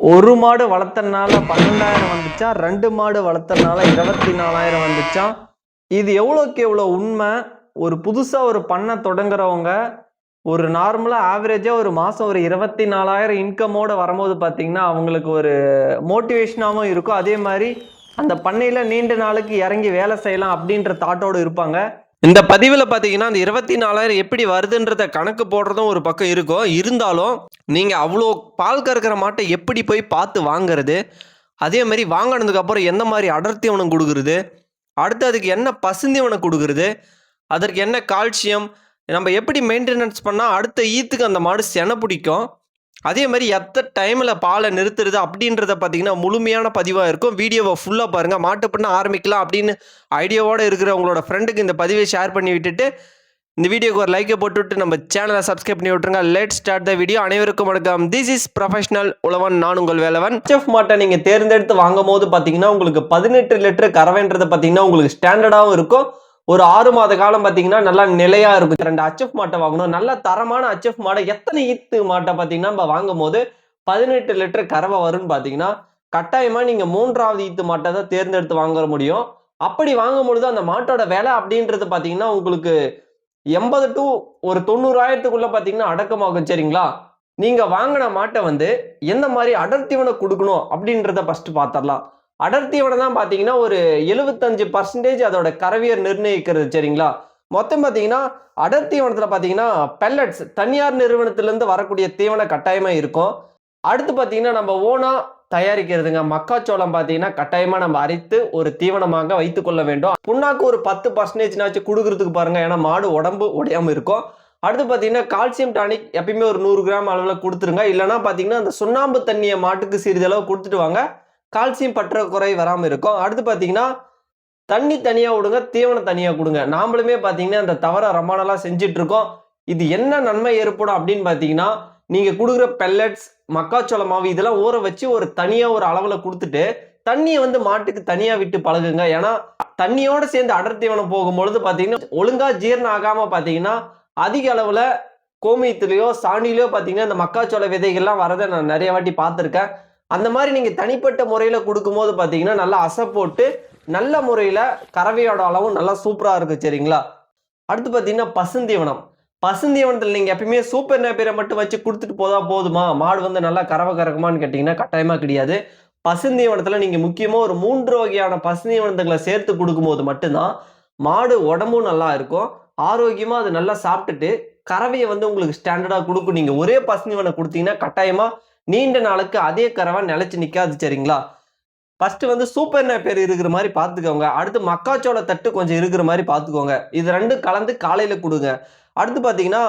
ஒரு மாடு வளர்த்தனால 12,000 வந்துச்சா, 2 மாடு வளர்த்தனால 24,000 வந்துச்சா? இது எவ்வளோக்கு எவ்வளோ உண்மை? ஒரு புதுசா ஒரு பண்ணை தொடங்குறவங்க, ஒரு நார்மலா ஆவரேஜா ஒரு மாசம் ஒரு 24,000 இன்கமோட வரும்போது பார்த்தீங்கன்னா, அவங்களுக்கு ஒரு மோட்டிவேஷனாவும் இருக்கும். அதே மாரி அந்த பண்ணையில நீண்ட நாளைக்கு இறங்கி வேலை செய்யலாம் அப்படின்ற தாட்டோட இருப்பாங்க. இந்த பதிவுல பார்த்தீங்கன்னா, அந்த 24,000 எப்படி வருதுன்றத கணக்கு போடுறதும் ஒரு பக்கம் இருக்கும். இருந்தாலும், நீங்க அவ்ளோ பால் கறக்கிற மாட்ட எப்படி போய் பார்த்து வாங்குறது? அதே மாரி வாங்குனதுக்கு அப்புறம் எந்த மாரி அடர் தீவனம் குடுக்குறது? அடுத்து அதுக்கு என்ன பசுந்தீவனம் குடுக்குறது? அதற்கு என்ன கால்சியம்? நம்ம எப்படி மெயின்டெனன்ஸ் பண்ணா அடுத்த ஈத்துக்கு அந்த மாடு செனை பிடிக்கும்? அதே மாரி டைம்ல பால நிறுத்துறது அப்படின்றத பார்த்தீங்கன்னா, முழுமையான பதிவா இருக்கும். வீடியோவ ஃபுல்லா பாருங்க. மாட்டுப் பண்ண ஆரம்பிக்கலாம் அப்படின்னு ஐடியாவோட இருக்கிற உங்களோட ஃப்ரெண்டுக்கு இந்த பதிவை ஷேர் பண்ணி விட்டுட்டு, இந்த வீடியோக்கு ஒரு லைக்கை போட்டுவிட்டு நம்ம சேனலை சப்ஸ்கிரைப் பண்ணி விட்டுருங்க. Let start the video. அனைவருக்கும் வணக்கம். திஸ் இஸ் ப்ரொஃபஷனல் உழவன். நான் உங்கள் வேலவன். HF மாட்டை நீங்க தேர்ந்தெடுத்து வாங்கும் போது பார்த்தீங்கன்னா, உங்களுக்கு 18 லிட்டர் கறவைன்றது பார்த்தீங்கன்னா, உங்களுக்கு ஸ்டாண்டர்டாகவும் இருக்கும். ஒரு 6 மாத காலம் பார்த்தீங்கன்னா, நல்லா நிலையா இருக்கும். 2 HF மாட்டை வாங்கணும். நல்ல தரமான HF மாடை எத்தனை ஈத்து மாட்டை பார்த்தீங்கன்னா, நம்ம வாங்கும்போது 18 லிட்டர் கறவை வரும்னு பார்த்தீங்கன்னா, கட்டாயமா நீங்க 3வது ஈத்து மாட்டை தான் தேர்ந்தெடுத்து வாங்க முடியும். அப்படி வாங்கும்பொழுது அந்த மாட்டோட விலை அப்படின்றது பார்த்தீங்கன்னா, உங்களுக்கு 80 டூ ஒரு 90,000த்துக்குள்ள பார்த்தீங்கன்னா அடக்கமாகும். சரிங்களா? நீங்க வாங்குன மாட்டை வந்து எந்த மாரி அடர் தீவனம் குடுக்கணும் அப்படின்றத ஃபர்ஸ்ட் பார்த்தரலாம். அடர் தீவனம் தான் பார்த்தீங்கன்னா, ஒரு 75% அதோட கறவைய நிர்ணயிக்கிறது. சரிங்களா? மொத்தம் பார்த்தீங்கன்னா, அடர் தீவனத்தில பார்த்தீங்கன்னா, பெல்லட்ஸ் தனியார் நிறுவனத்திலிருந்து வரக்கூடிய தீவனம் கட்டாயமா இருக்கும். அடுத்து பார்த்தீங்கன்னா, நம்ம ஓனா தயாரிக்கிறதுங்க. மக்காச்சோளம் பார்த்தீங்கன்னா, கட்டாயமா நம்ம அரைத்து ஒரு தீவனமாக வைத்துக் கொள்ள வேண்டும். புண்ணாக்கு ஒரு 10% குடுக்குறதுக்கு பாருங்க. ஏன்னா மாடு உடம்பு உடையாம இருக்கும். அடுத்து பார்த்தீங்கன்னா, கால்சியம் டானிக் எப்பயுமே ஒரு 100 கிராம் அளவுல குடுத்துருங்க. இல்லன்னா பார்த்தீங்கன்னா, அந்த சுண்ணாம்பு தண்ணிய மாட்டுக்கு சிறிதளவு குடுத்துட்டு வாங்க. கால்சியம் பற்றாக்குறை வராம இருக்கும். அடுத்து பார்த்தீங்கன்னா, தண்ணி தனியா விடுங்க, தீவனம் தனியா குடுங்க. நாமளுமே பார்த்தீங்கன்னா, அந்த தவற ரொம்ப நாளா செஞ்சுட்டு இருக்கோம். இது என்ன நன்மை ஏற்படும் அப்படின்னு பார்த்தீங்கன்னா, நீங்க குடுக்குற பெல்லட்ஸ், மக்காச்சோள மாவு இதெல்லாம் ஊற வச்சு ஒரு தனியா ஒரு அளவுல குடுத்துட்டு, தண்ணிய வந்து மாட்டுக்கு தனியா விட்டு பழகுங்க. ஏன்னா, தண்ணியோட சேர்ந்து அடர் தீவனம் போகும்பொழுது பார்த்தீங்கன்னா, ஒழுங்கா ஜீரணம் ஆகாம பார்த்தீங்கன்னா, அதிக அளவுல கோமியத்திலயோ, சாணியிலயோ பார்த்தீங்கன்னா, இந்த மக்காச்சோள விதைகள்லாம் வரத நான் நெறைய வாட்டி பார்த்துருக்கேன். அந்த மாரி நீங்க தனிப்பட்ட முறையில குடுக்கும்போது பார்த்தீங்கன்னா, நல்லா அசை போட்டு, நல்ல முறையில கறவையோட அளவும் நல்லா சூப்பரா இருக்கும். சரிங்களா? அடுத்து பார்த்தீங்கன்னா, பசுந்தீவனம். பசுந்தீவனத்தில நீங்க எப்பயுமே சூப்பர் நேப்பியர மட்டும் வச்சு குடுத்துட்டு போதுமா? மாடு வந்து நல்லா கறவை கறக்குமான்னு கேட்டீங்கன்னா, கட்டாயமா கிடையாது. பசுந்தீவனத்தில நீங்க முக்கியமா ஒரு 3 வகையான பசுந்தீவனத்துங்கள சேர்த்து குடுக்கும்போது மட்டும் தான், மாடு உடம்பும் நல்லா இருக்கும். ஆரோக்கியமா அது நல்லா சாப்பிட்டுட்டு, கறவைய வந்து உங்களுக்கு ஸ்டாண்டர்டா குடுக்கும். நீங்க ஒரே பசுந்தீவனம் குடுத்தீங்கன்னா, கட்டாயமா நீண்ட நாளுக்கு அதே கறவை நிலைச்சு நிக்காது. சரிங்களா? ஃபர்ஸ்ட் வந்து சூப்பர் நேப்பியர் இருக்கிற மாரி பார்த்துக்கோங்க. அடுத்து மக்காச்சோள தட்டு கொஞ்சம் இருக்கிற மாரி பார்த்துக்கோங்க. இது 2ம் கலந்து காலையில குடுங்க. அடுத்து பார்த்தீங்கன்னா,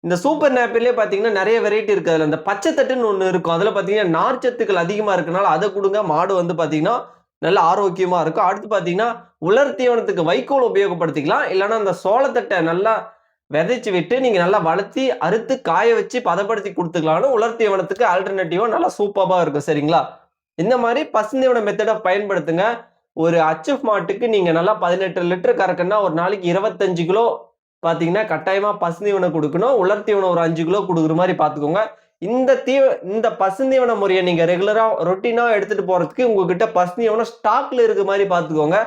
இந்த சூப்பர் நேப்பியர்லயே பார்த்தீங்கன்னா, நெறைய வெரைட்டி இருக்கு. அதுல இந்த பச்சை தட்டுன்னு ஒண்ணு இருக்கும். அதுல பார்த்தீங்கன்னா, நார்ச்சத்துக்கள் அதிகமா இருக்கனால அத குடுங்க. மாடு வந்து பார்த்தீங்கன்னா, நல்ல ஆரோக்கியமா இருக்கும். அடுத்து பார்த்தீங்கன்னா, உலர் தீவனத்துக்கு வைக்கோல் உபயோகப்படுத்திக்கலாம். இல்லன்னா அந்த சோளத்தட்ட நல்லா விதைச்சு விட்டு, நீங்க நல்லா வளர்த்தி, அறுத்து, காய வச்சு பதப்படுத்தி குடுத்துக்கலாம்னு உலர் தீவனத்துக்கு ஆல்டர்னேட்டிவா நல்லா சூப்பர்பா இருக்கும். சரிங்களா? இந்த மாரி பசுந்தீவன மெத்தட பயன்படுத்துங்க. ஒரு HF மாட்டுக்கு நீங்க நல்லா 18 லிட்டர் கறக்கணும்னா, ஒரு நாளைக்கு 25 கிலோ பார்த்தீங்கன்னா, கட்டாயமா பசுந்தீவனம் குடுக்கணும். உலர் தீவனம் ஒரு 5 கிலோ குடுக்குற மாரி பார்த்துக்கோங்க. இந்த இந்த பசுந்தீவன முறைய நீங்க ரெகுலரா ரொட்டீனா எடுத்துட்டு போறதுக்கு உங்ககிட்ட பசுந்தீவனம் ஸ்டாக்ல இருக்க மாரி பார்த்துக்கோங்க.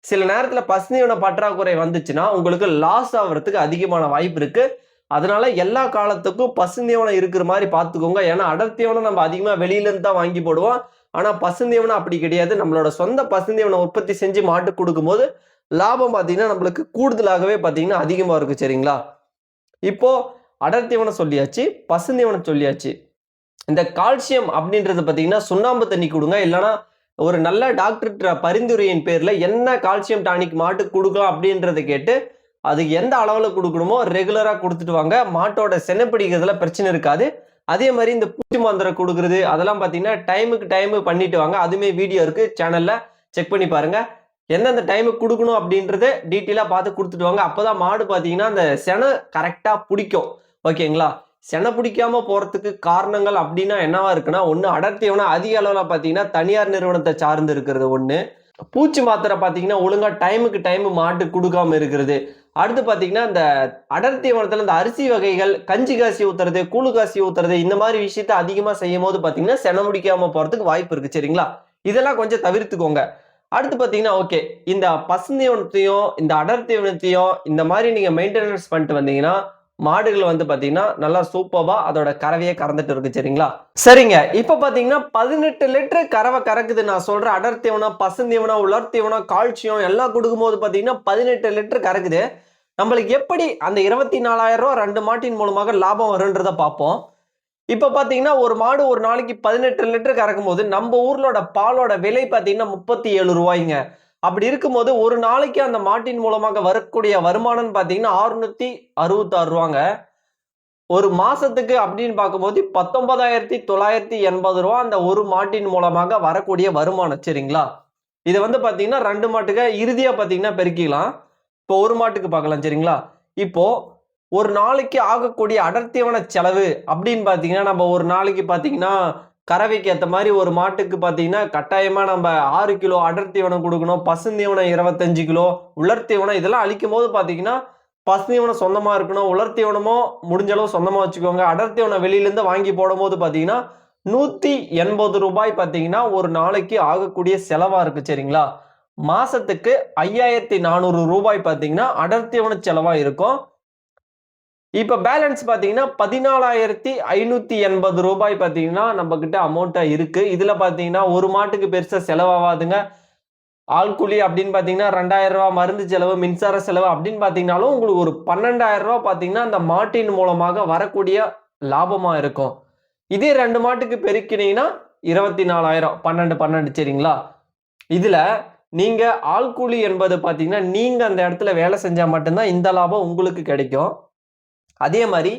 சில நேரத்துல பசுந்தீவன பற்றாக்குறை வந்துச்சுன்னா, உங்களுக்கு லாஸ் ஆவறதுக்கு அதிகமான வாய்ப்பு இருக்கு. அதனால எல்லா காலத்துக்கும் பசுந்தீவனம் இருக்கிற மாரி பார்த்துக்கோங்க. ஏன்னா, அடர் தீவனம் நம்ம அதிகமா வெளியில இருந்து தான் வாங்கி போடுவோம். ஆனா, பசுந்தீவனம் அப்படி கிடையாது. நம்மளோட சொந்த பசுந்தீவனம் உற்பத்தி செஞ்சு மாட்டுக்கு குடுக்கும்போது, லாபம் பார்த்தீங்கன்னா, நம்மளுக்கு கூடுதலாகவே பார்த்தீங்கன்னா, அதிகமா இருக்கும். சரிங்களா? இப்போ அடர் தீவனம் சொல்லியாச்சு. பசுந்தீவனம் சொல்லியாச்சு. இந்த கால்சியம் அப்படின்றது பார்த்தீங்கன்னா, சுண்ணாம்பு தண்ணி குடுங்க. இல்லன்னா, ஒரு நல்ல டாக்டர் பரிந்துரையின் பேர்ல என்ன கால்சியம் டானிக் மாட்டுக்கு குடுக்கலாம் அப்படின்றத கேட்டு, அதுக்கு எந்த அளவுல குடுக்கணுமோ ரெகுலரா குடுத்துட்டு வாங்க. மாட்டோட செனை பிடிக்கிறதுல பிரச்சனை இருக்காது. அதே மாரி இந்த பூச்சி மாத்திரை குடுக்குறது, அதெல்லாம் பார்த்தீங்கன்னா, டைமுக்கு டைம் பண்ணிட்டு வாங்க. அதுவுமே வீடியோ இருக்கு. சேனல்ல செக் பண்ணி பாருங்க. எந்தெந்த டைமுக்கு குடுக்கணும் அப்படின்றத டீட்டெயிலா பார்த்து குடுத்துட்டு வாங்க. அப்பதான் மாடு பார்த்தீங்கன்னா, அந்த செனை கரெக்ட்டா புடிக்கும். ஓகேங்களா? செனை பிடிக்காம போறதுக்கு காரணங்கள் அப்படின்னா என்னவா இருக்குன்னா, ஒண்ணு அடர் தீவனம் அதிக அளவுல பார்த்தீங்கன்னா, தனியார் நிறுவனத்த சார்ந்து இருக்கிறது ஒண்ணு. பூச்சி மாத்திரை பார்த்தீங்கன்னா, ஒழுங்கா டைமுக்கு டைம் மாட்டுக்கு குடுக்காம இருக்கிறது. அடுத்து பாத்தீங்கன்னா இந்த அடர் தீவனத்துல இந்த அரிசி வகைகள், கஞ்சி காசி ஊத்துறது, கூழு காசி ஊத்துறது இந்த மாதிரி விஷயத்த அதிகமா செய்யும் போது பாத்தீங்கன்னா செனை முடிக்காம போறதுக்கு வாய்ப்பு இருக்கு. சரிங்களா? இதெல்லாம் கொஞ்சம் தவிர்த்துக்கோங்க. அடுத்து பாத்தீங்கன்னா ஓகே, இந்த பசுந்தீவனத்தையும் இந்த அடர் தீவனத்தையும் இந்த மாதிரி நீங்க மெயின்டெனன்ஸ் பண்ணிட்டு வந்தீங்கன்னா மாடுகள் வந்து பாத்தீங்கன்னா நல்லா சூப்பர்பா அதோட கறவையை கறந்துட்டு இருக்கு. சரிங்களா? சரிங்க, இப்ப பாத்தீங்கன்னா 18 லிட்டர் கறவை கறக்குது. நான் சொல்ற அடர் தீவனம், பசுந்தீவனம், உலர் தீவனம், கால்சியம் எல்லாம் கொடுக்கும்போது பாத்தீங்கன்னா 18 லிட்டர் கறக்குது. நம்மளுக்கு எப்படி அந்த 24,000 ரூபாய் 2 மாட்டின் மூலமாக லாபம் வரும்ன்றத பார்ப்போம். இப்ப பாத்தீங்கன்னா ஒரு மாடு ஒரு நாளைக்கு 18 லிட்டர் கறக்கும் போது நம்ம ஊர்லோட பாலோட விலை பாத்தீங்கன்னா 37 ரூபாய்ங்க. அப்படி இருக்கும்போது ஒரு நாளைக்கு அந்த மாட்டின் மூலமாக வரக்கூடிய வருமானம் பாத்தீங்கன்னா 666 ரூபாங்க. ஒரு மாசத்துக்கு அப்படின்னு பார்க்கும்போது 19,980 ரூபாய் அந்த ஒரு மாட்டின் மூலமாக வரக்கூடிய வருமானம். சரிங்களா? இதை வந்து பாத்தீங்கன்னா 2 மாட்டுக்கு இறுதியா பாத்தீங்கன்னா பெருக்கிக்கலாம். இப்போ ஒரு மாட்டுக்கு பார்க்கலாம். சரிங்களா? இப்போ ஒரு நாளைக்கு ஆகக்கூடிய அடர்த்தியான செலவு அப்படின்னு பாத்தீங்கன்னா நம்ம ஒரு நாளைக்கு பாத்தீங்கன்னா கறவைக்கு ஏத்த மாதிரி ஒரு மாட்டுக்கு பாத்தீங்கன்னா கட்டாயமா நம்ம 6 கிலோ அடர் தீவனம் கொடுக்கணும். பசுந்தீவனம் 25 கிலோ, உலர் தீவனம் இதெல்லாம் அளிக்கும் போது பாத்தீங்கன்னா பசுந்தீவனம் சொந்தமா இருக்கணும். உலர் தீவனமும் முடிஞ்ச அளவு சொந்தமா வச்சுக்கோங்க. அடர் தீவனம் வெளியில இருந்து வாங்கி போடும்போது பாத்தீங்கன்னா 180 ரூபாய் பாத்தீங்கன்னா ஒரு நாளைக்கு ஆகக்கூடிய செலவா இருக்கு. சரிங்களா? மாசத்துக்கு 5,400 ரூபாய் பாத்தீங்கன்னா அடர் தீவன செலவா இருக்கும். இப்ப பேலன்ஸ் பாத்தீங்கன்னா 14,580 ரூபாய் பாத்தீங்கன்னா நம்ம கிட்ட அமௌண்ட் இருக்கு. இதுல பாத்தீங்கன்னா ஒரு மாட்டுக்கு பெருசா செலவாகாதுங்க. ஆள் கூலி அப்படின்னு பாத்தீங்கன்னா 2,000 ரூபாய், மருந்து செலவு, மின்சார செலவு அப்படின்னு பாத்தீங்கன்னாலும் உங்களுக்கு ஒரு 12,000 ரூபாய் பாத்தீங்கன்னா அந்த மாட்டின் மூலமாக வரக்கூடிய லாபமா இருக்கும். இதே 2 மாட்டுக்கு பெருக்கினீங்கன்னா 24,000 12 12 சரிங்களா? இதுல நீங்க ஆள் கூலி என்பது பாத்தீங்கன்னா நீங்க அந்த இடத்துல வேலை செஞ்சா மட்டும்தான் இந்த லாபம் உங்களுக்கு கிடைக்கும். அதே மாதிரி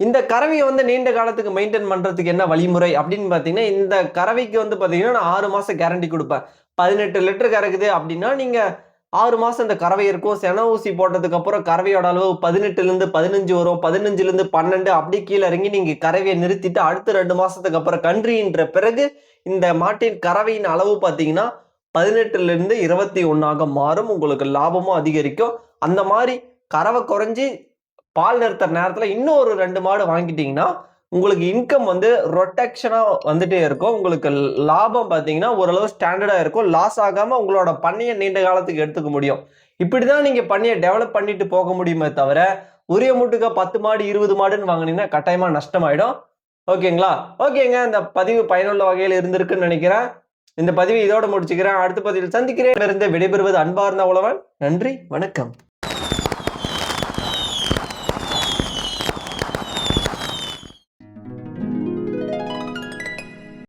இந்த கறவையை வந்து நீண்ட காலத்துக்கு மெயின்டைன் பண்றதுக்கு என்ன வழிமுறை அப்படின்னு பாத்தீங்கன்னா இந்த கறவைக்கு வந்து பாத்தீங்கன்னா நான் 6 மாசம் கேரண்டி கொடுப்பேன். 18 லிட்டர் கறக்குது அப்படின்னா நீங்க 6 மாசம் இந்த கறவை இருக்கும். சென ஊசி போட்டதுக்கு அப்புறம் கறவையோட அளவு 18ல இருந்து 15 வரும். 15ல இருந்து 12 அப்படி கீழே இறங்கி நீங்க கறவையை நிறுத்திட்டு அடுத்த 2 மாசத்துக்கு அப்புறம் கன்றுன்ற பிறகு இந்த மாட்டின் கறவையின் அளவு பாத்தீங்கன்னா 18ல இருந்து 21 மாறும். உங்களுக்கு லாபமும் அதிகரிக்கும். அந்த மாதிரி கறவை குறைஞ்சி பால் நிறுத்துற நேரத்துல இன்னும் ஒரு 2 மாடு வாங்கிட்டீங்கன்னா உங்களுக்கு இன்கம் வந்து ரொட்டேஷனா வந்துட்டே இருக்கும். உங்களுக்கு லாபம் பாத்தீங்கன்னா ஓரளவு ஸ்டாண்டர்டா இருக்கும். லாஸ் ஆகாம உங்களோட பண்ணையை நீண்ட காலத்துக்கு எடுத்துக்க முடியும். இப்படிதான் நீங்க பண்ணையை டெவலப் பண்ணிட்டு போக முடியுமே தவிர ஒரே மூட்டுக்கு 10 மாடு 20 மாடுன்னு வாங்கினீங்கன்னா கட்டாயமா நஷ்டமாயிடும். ஓகேங்களா? ஓகேங்க, இந்த பதிவு பயனுள்ள வகையில் இருந்திருக்குன்னு நினைக்கிறேன். இந்த பதிவை இதோட முடிச்சுக்கிறேன். அடுத்த பதிவில் சந்திக்கிறேன். விடைபெறுவது அன்பார்ந்த உழவன். நன்றி, வணக்கம்.